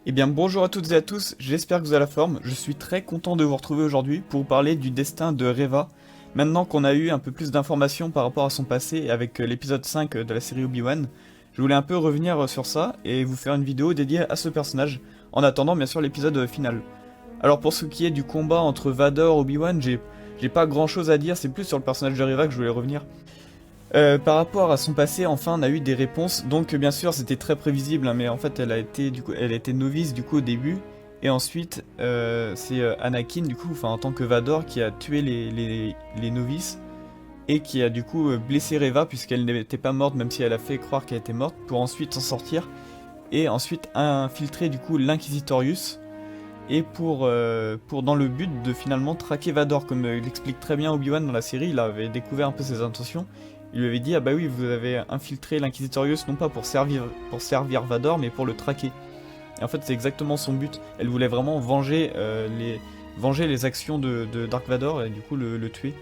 Eh bien bonjour à toutes et à tous, j'espère que vous avez la forme. Je suis très content de vous retrouver aujourd'hui pour vous parler du destin de Reva. Maintenant qu'on a eu un peu plus d'informations par rapport à son passé avec l'épisode 5 de la série Obi-Wan, je voulais un peu revenir sur ça et vous faire une vidéo dédiée à ce personnage, en attendant bien sûr l'épisode final. Alors pour ce qui est du combat entre Vador et Obi-Wan, j'ai pas grand chose à dire, c'est plus sur le personnage de Reva que je voulais revenir. Par rapport à son passé, enfin, on a eu des réponses. Donc, bien sûr, c'était très prévisible, hein, mais en fait, elle a été novice du coup au début, et ensuite, c'est Anakin du coup, enfin, en tant que Vador, qui a tué les novices et qui a du coup blessé Reva puisqu'elle n'était pas morte, même si elle a fait croire qu'elle était morte, pour ensuite s'en sortir et ensuite infiltrer du coup l'Inquisitorius et pour dans le but de finalement traquer Vador, comme l'explique très bien Obi-Wan dans la série. Il avait découvert un peu ses intentions. Il lui avait dit: ah bah oui, vous avez infiltré l'Inquisitorius non pas pour servir Vador, mais pour le traquer. Et en fait, c'est exactement son but. Elle voulait vraiment venger les actions de Dark Vador et du coup le tuer.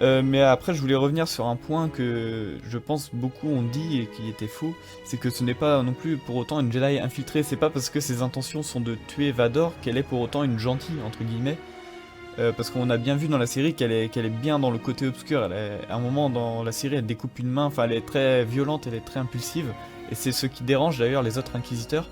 Mais après, je voulais revenir sur un point que je pense beaucoup ont dit et qui était faux, c'est que ce n'est pas non plus pour autant une Jedi infiltrée. C'est pas parce que ses intentions sont de tuer Vador qu'elle est pour autant une gentille entre guillemets. Parce qu'on a bien vu dans la série qu'elle est bien dans le côté obscur. À un moment dans la série, elle découpe une main. Enfin, elle est très violente, elle est très impulsive, et c'est ce qui dérange d'ailleurs les autres inquisiteurs.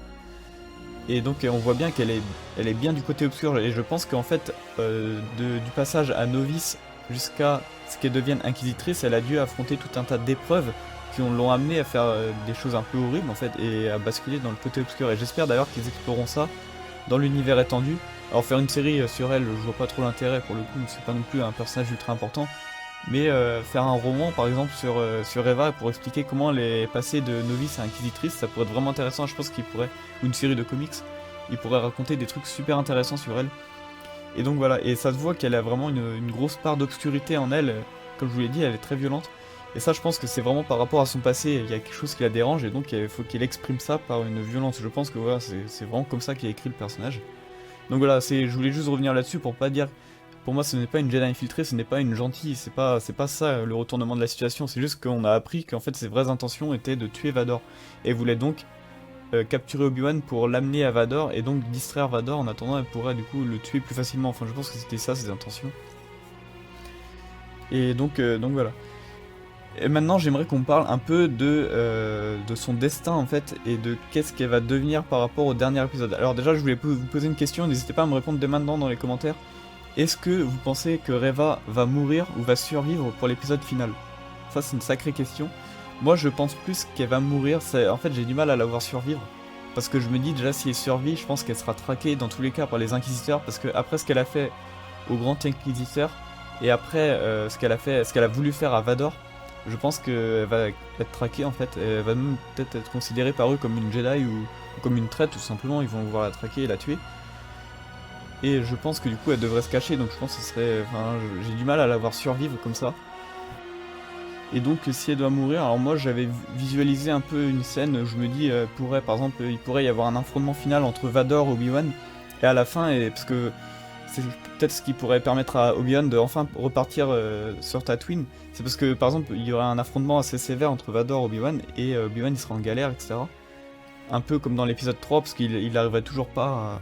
Et donc on voit bien elle est bien du côté obscur, et je pense qu'en fait, du passage à novice jusqu'à ce qu'elle devienne inquisitrice, elle a dû affronter tout un tas d'épreuves qui l'ont amené à faire des choses un peu horribles en fait, et à basculer dans le côté obscur. Et j'espère d'ailleurs qu'ils exploreront ça dans l'univers étendu. Alors faire une série sur elle, je vois pas trop l'intérêt pour le coup, c'est pas non plus un personnage ultra important. Mais faire un roman par exemple sur Eva pour expliquer comment elle est passée de novice à inquisitrice, ça pourrait être vraiment intéressant. Je pense qu'il pourrait, ou une série de comics, il pourrait raconter des trucs super intéressants sur elle. Et donc voilà, et ça se voit qu'elle a vraiment une grosse part d'obscurité en elle. Comme je vous l'ai dit, elle est très violente. Et ça, je pense que c'est vraiment par rapport à son passé, il y a quelque chose qui la dérange, et donc il faut qu'elle exprime ça par une violence. Je pense que voilà, c'est vraiment comme ça qu'il a écrit le personnage. Donc voilà, je voulais juste revenir là-dessus pour pas dire. Pour moi, ce n'est pas une Jedi infiltrée, ce n'est pas une gentille, c'est pas ça le retournement de la situation. C'est juste qu'on a appris qu'en fait ses vraies intentions étaient de tuer Vador et voulait donc capturer Obi-Wan pour l'amener à Vador et donc distraire Vador. En attendant, elle pourrait du coup le tuer plus facilement. Enfin, je pense que c'était ça ses intentions. Et donc voilà. Et maintenant, j'aimerais qu'on parle un peu de son destin en fait et de qu'est-ce qu'elle va devenir par rapport au dernier épisode. Alors déjà, je voulais vous poser une question. N'hésitez pas à me répondre dès maintenant dans les commentaires. Est-ce que vous pensez que Reva va mourir ou va survivre pour l'épisode final? Ça, c'est une sacrée question. Moi, je pense plus qu'elle va mourir. En fait, j'ai du mal à la voir survivre. Parce que je me dis déjà, si elle survit, je pense qu'elle sera traquée dans tous les cas par les Inquisiteurs. Parce que après ce qu'elle a fait au Grand Inquisiteur, et après ce qu'elle a voulu faire à Vador, je pense qu'elle va être traquée en fait. Elle va même peut-être être considérée par eux comme une Jedi ou comme une traite, tout simplement. Ils vont vouloir la traquer et la tuer. Et je pense que du coup elle devrait se cacher, donc je pense que ce serait. Enfin, j'ai du mal à la voir survivre comme ça. Et donc si elle doit mourir, alors moi j'avais visualisé un peu une scène, je me dis, par exemple, il pourrait y avoir un affrontement final entre Vador et Obi-Wan, et à la fin, parce que c'est peut-être ce qui pourrait permettre à Obi-Wan de enfin repartir sur Tatooine, c'est parce que par exemple il y aurait un affrontement assez sévère entre Vador et Obi-Wan, et Obi-Wan il sera en galère, etc. Un peu comme dans l'épisode 3, parce qu'il arriverait toujours pas à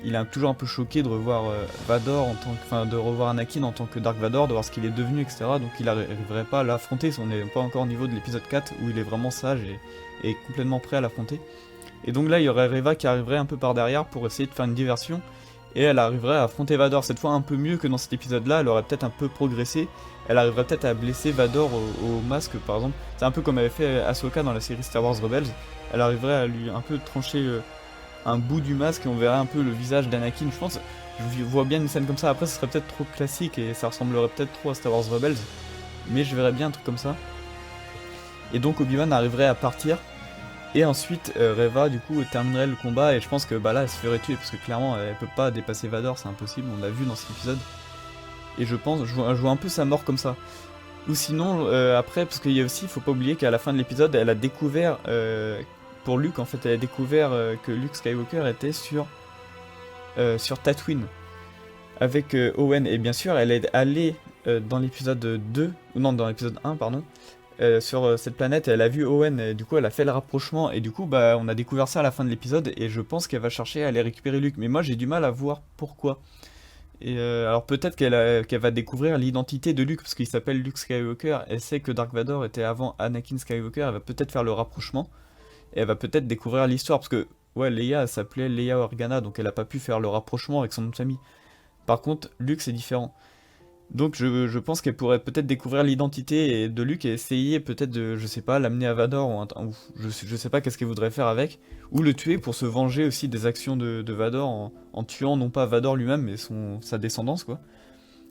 il est toujours un peu choqué de revoir Vador enfin de revoir Anakin en tant que Dark Vador, de voir ce qu'il est devenu, etc. Donc il n'arriverait pas à l'affronter, on n'est pas encore au niveau de l'épisode 4 où il est vraiment sage et complètement prêt à l'affronter. Et donc là il y aurait Reva qui arriverait un peu par derrière pour essayer de faire une diversion, et elle arriverait à affronter Vador, cette fois un peu mieux que dans cet épisode là, elle aurait peut-être un peu progressé, elle arriverait peut-être à blesser Vador au masque par exemple, c'est un peu comme avait fait Ahsoka dans la série Star Wars Rebels, elle arriverait à lui un peu trancher un bout du masque et on verrait un peu le visage d'Anakin. Je pense, je vois bien une scène comme ça. Après, ce serait peut-être trop classique et ça ressemblerait peut-être trop à Star Wars Rebels, mais je verrais bien un truc comme ça. Et donc Obi-Wan arriverait à partir, et ensuite Reva du coup terminerait le combat, et je pense que bah là elle se ferait tuer parce que clairement elle peut pas dépasser Vador, c'est impossible, on l'a vu dans cet épisode. Et je pense, je vois un peu sa mort comme ça. Ou sinon, après, parce qu'il y a aussi, faut pas oublier qu'à la fin de l'épisode, elle a découvert, pour Luke en fait, elle a découvert que Luke Skywalker était sur Tatooine avec Owen. Et bien sûr, elle est allée dans l'épisode 2, ou non, dans l'épisode 1, pardon, sur cette planète, et elle a vu Owen, et du coup elle a fait le rapprochement, et du coup bah on a découvert ça à la fin de l'épisode, et je pense qu'elle va chercher à aller récupérer Luke, mais moi j'ai du mal à voir pourquoi. Et alors peut-être qu'elle va découvrir l'identité de Luke, parce qu'il s'appelle Luke Skywalker, elle sait que Dark Vador était avant Anakin Skywalker, elle va peut-être faire le rapprochement, et elle va peut-être découvrir l'histoire, parce que ouais, Leia elle s'appelait Leia Organa, donc elle a pas pu faire le rapprochement avec son nom de famille. Par contre, Luke c'est différent. Donc je pense qu'elle pourrait peut-être découvrir l'identité de Luke et essayer peut-être de, je sais pas, l'amener à Vador, ou je sais pas qu'est-ce qu'elle voudrait faire avec, ou le tuer pour se venger aussi des actions de Vador en tuant non pas Vador lui-même mais sa descendance quoi.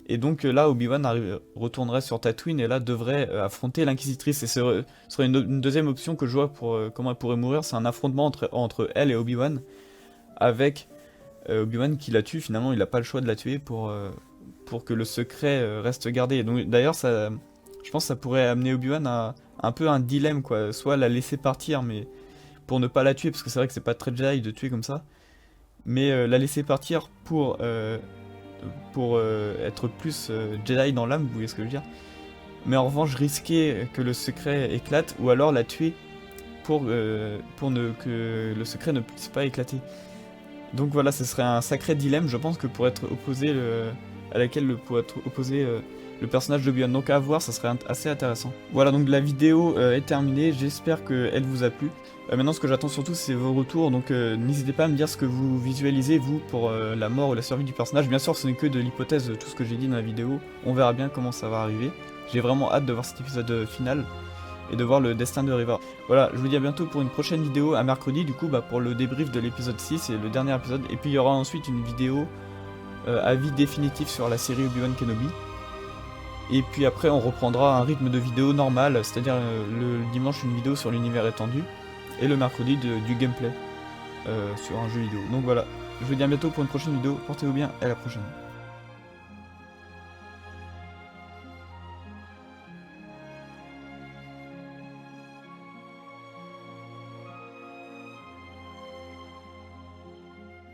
Et donc là Obi-Wan retournerait sur Tatooine et là devrait affronter l'Inquisitrice et ce serait une deuxième option que je vois pour comment elle pourrait mourir, c'est un affrontement entre elle et Obi-Wan avec Obi-Wan qui la tue, finalement il a pas le choix de la tuer pour que le secret reste gardé. Et donc d'ailleurs ça, je pense que ça pourrait amener Obi-Wan à un peu un dilemme quoi, soit la laisser partir mais pour ne pas la tuer parce que c'est vrai que c'est pas très Jedi de tuer comme ça, mais la laisser partir pour être plus Jedi dans l'âme, vous voyez ce que je veux dire. Mais en revanche risquer que le secret éclate ou alors la tuer pour que le secret ne puisse pas éclater. Donc voilà, ce serait un sacré dilemme, je pense que pour être opposé à laquelle pourrait être opposé le personnage de Obi-Wan. Donc à voir, ça serait assez intéressant. Voilà, donc la vidéo est terminée, j'espère qu'elle vous a plu. Maintenant, ce que j'attends surtout, c'est vos retours, donc n'hésitez pas à me dire ce que vous visualisez, vous, pour la mort ou la survie du personnage. Bien sûr, ce n'est que de l'hypothèse de tout ce que j'ai dit dans la vidéo, on verra bien comment ça va arriver. J'ai vraiment hâte de voir cet épisode final et de voir le destin de Reva. Voilà, je vous dis à bientôt pour une prochaine vidéo, à mercredi, du coup, pour le débrief de l'épisode 6, et le dernier épisode. Et puis il y aura ensuite une vidéo avis définitif sur la série Obi-Wan Kenobi. Et puis après on reprendra un rythme de vidéo normal, c'est-à-dire le dimanche une vidéo sur l'univers étendu, et le mercredi du gameplay sur un jeu vidéo. Donc voilà, je vous dis à bientôt pour une prochaine vidéo, portez-vous bien, et à la prochaine.